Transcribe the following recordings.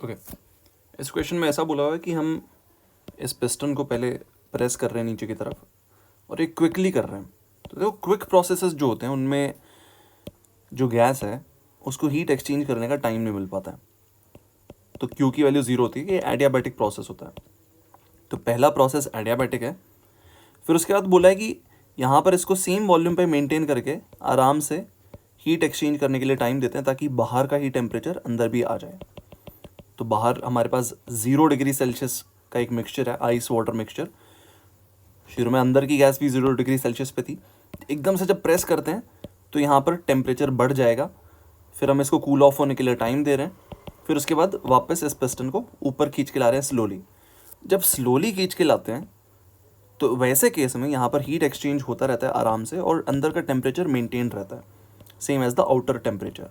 Okay, इस question में ऐसा बोला हुआ है कि हम इस पिस्टन को पहले प्रेस कर रहे हैं नीचे की तरफ और ये क्विकली कर रहे हैं। तो देखो, क्विक प्रोसेसेस जो होते हैं उनमें जो गैस है उसको हीट एक्सचेंज करने का टाइम नहीं मिल पाता है, तो क्यू की वैल्यू ज़ीरो होती है। ये एडियाबैटिक प्रोसेस होता है। तो पहला प्रोसेस एडियाबैटिक है। फिर उसके बाद बोला है कि यहाँ पर इसको सेम वॉल्यूम पे मेंटेन करके आराम से हीट एक्सचेंज करने के लिए टाइम देते हैं ताकि बाहर का हीट टेम्परेचर अंदर भी आ जाए। तो बाहर हमारे पास 0 डिग्री सेल्सियस का एक मिक्सचर है, आइस वाटर मिक्सचर। शुरू में अंदर की गैस भी 0 डिग्री सेल्सियस पे थी। एकदम से जब प्रेस करते हैं तो यहाँ पर टेम्परेचर बढ़ जाएगा। फिर हम इसको कूल ऑफ होने के लिए टाइम दे रहे हैं। फिर उसके बाद वापस इस पिस्टन को ऊपर खींच के ला रहे हैं स्लोली। जब स्लोली खींच के लाते हैं तो वैसे केस में यहाँ पर हीट एक्सचेंज होता रहता है आराम से और अंदर का टेम्परेचर मेंटेन रहता है, same as the outer temperature.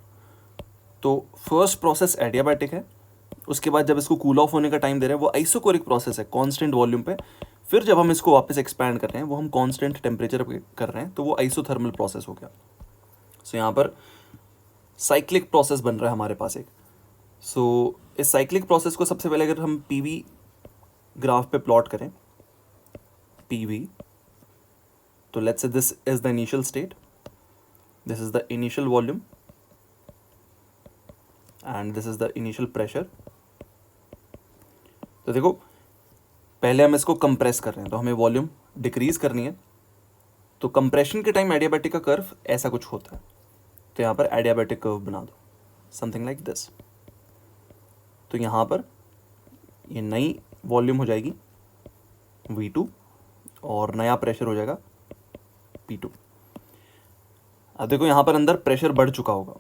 तो फर्स्ट प्रोसेस एडियाबैटिक है। उसके बाद जब इसको कूल ऑफ होने का टाइम दे रहे हैं वो आइसोकोरिक प्रोसेस है, कांस्टेंट वॉल्यूम पे। फिर जब हम इसको वापस एक्सपैंड कर रहे हैं वो हम कांस्टेंट टेम्परेचर पे कर रहे हैं, तो वो आइसोथर्मल प्रोसेस हो गया। सो यहाँ पर साइक्लिक प्रोसेस बन रहा है हमारे पास एक। सो इस साइक्लिक प्रोसेस को सबसे पहले अगर हम पीवी ग्राफ पे प्लॉट करें, पीवी, तो let's say this is the initial state, this is the initial volume and this is the initial pressure. तो देखो, पहले हम इसको कंप्रेस कर रहे हैं तो हमें वॉल्यूम डिक्रीज करनी है। तो कंप्रेशन के टाइम एडियाबैटिक का कर्व ऐसा कुछ होता है। तो यहाँ पर एडियाबैटिक कर्व बना दो, समथिंग लाइक दिस। तो यहाँ पर ये नई वॉल्यूम हो जाएगी V2 और नया प्रेशर हो जाएगा P2। अब देखो, यहाँ पर अंदर प्रेशर बढ़ चुका होगा,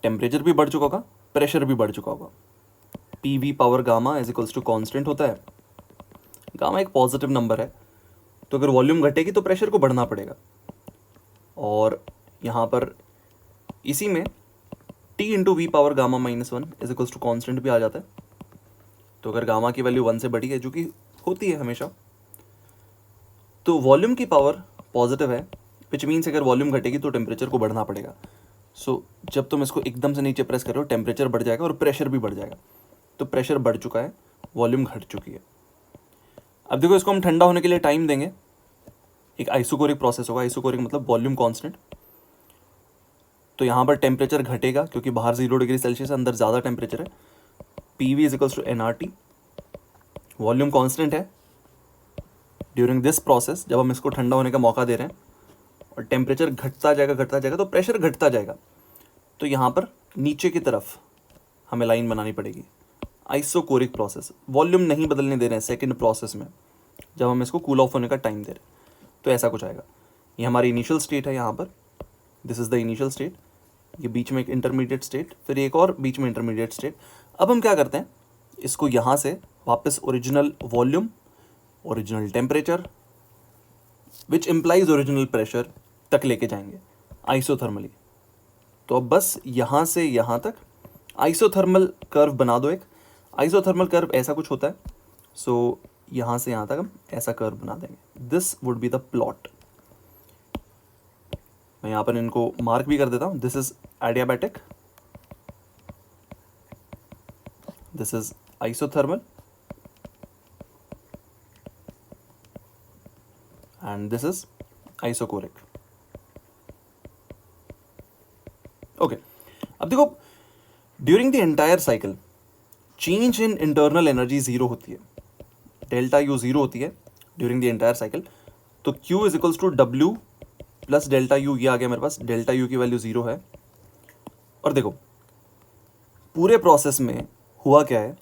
टेम्परेचर भी बढ़ चुका होगा, प्रेशर भी बढ़ चुका होगा। PV power gamma is equals to constant होता है। गामा एक पॉजिटिव नंबर है, तो अगर वॉल्यूम घटेगी तो प्रेशर को बढ़ना पड़ेगा। और यहाँ पर इसी में T into V power gamma -1 is equals to constant भी आ जाता है। तो अगर गामा की वैल्यू 1 से बड़ी है, जो कि होती है हमेशा, तो वॉल्यूम की पावर पॉजिटिव है, विच मीन्स अगर वॉल्यूम घटेगी तो टेम्परेचर को बढ़ना पड़ेगा। सो जब तुम इसको एकदम से नीचे प्रेस करो टेम्परेचर बढ़ जाएगा और प्रेशर भी बढ़ जाएगा। तो प्रेशर बढ़ चुका है, वॉल्यूम घट चुकी है। अब देखो, इसको हम ठंडा होने के लिए टाइम देंगे। एक आइसोकोरिक प्रोसेस होगा, आइसोकोरिक मतलब वॉल्यूम कांस्टेंट। तो यहाँ पर टेम्परेचर घटेगा क्योंकि बाहर 0 डिग्री सेल्सियस, अंदर ज़्यादा टेम्परेचर है। PV is equals to nRT। Volume constant है ड्यूरिंग दिस प्रोसेस, जब हम इसको ठंडा होने का मौका दे रहे हैं, और टेम्परेचर घटता जाएगा तो प्रेशर घटता जाएगा। तो यहाँ पर नीचे की तरफ हमें लाइन बनानी पड़ेगी। आइसोकोरिक प्रोसेस, वॉल्यूम नहीं बदलने दे रहे हैं सेकेंड प्रोसेस में, जब हम इसको कूल ऑफ होने का टाइम दे रहे हैं। तो ऐसा कुछ आएगा। ये हमारी इनिशियल स्टेट है, यहाँ पर this is the initial state. ये बीच में एक इंटरमीडिएट स्टेट, फिर एक और बीच में इंटरमीडिएट स्टेट। अब हम क्या करते हैं, इसको यहाँ से वापस original volume, original temperature which implies original pressure तक लेके जाएंगे आइसोथर्मली। तो अब बस यहाँ से यहाँ तक आइसोथर्मल कर्व बना दो। एक आइसोथर्मल कर्व ऐसा कुछ होता है। सो यहाँ से यहाँ तक हम ऐसा कर्व बना देंगे। This would be the plot. मैं यहाँ पर इनको मार्क भी कर देता हूँ। This is adiabatic, this is isothermal and this is isochoric. Okay, अब देखो, during the entire cycle change in internal energy zero होती है, डेल्टा यू जीरो होती है ड्यूरिंग द एंटायर साइकिल। तो Q is equals to W plus delta U. ये आ गया मेरे पास, डेल्टा यू की वैल्यू जीरो है। और देखो, पूरे प्रोसेस में हुआ क्या है,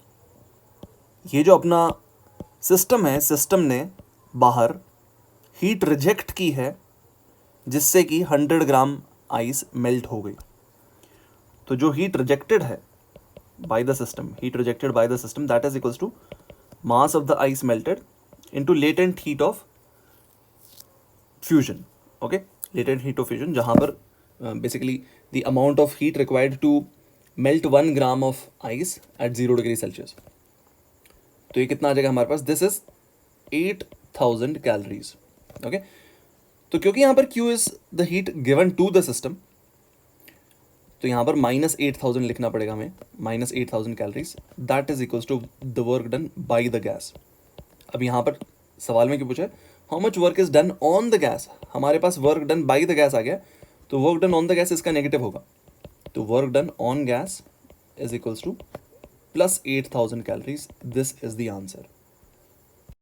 ये जो अपना सिस्टम है, सिस्टम ने बाहर हीट रिजेक्ट की है, जिससे कि 100 ग्राम आइस मेल्ट हो गई। तो जो हीट रिजेक्टेड है by the system, heat rejected by the system, that is equals to mass of the ice melted into latent heat of fusion. Okay, latent heat of fusion, जहाँ पर basically the amount of heat required to melt 1 gram of ice at 0 degree Celsius. तो ये कितना आ जाएगा हमारे पास, this is 8000 calories. Okay, तो क्योंकि यहाँ पर Q is the heat given to the system, तो यहाँ पर -8,000 लिखना पड़ेगा हमें, -8,000 calories, that is equals to the work done by the gas. अब यहाँ पर सवाल में क्या पूछा है, how much work is done on the gas, हमारे पास work done by the gas आ गया, तो work done on the gas इसका नेगेटिव होगा, तो work done on gas is equals to +8,000 calories, this is the answer.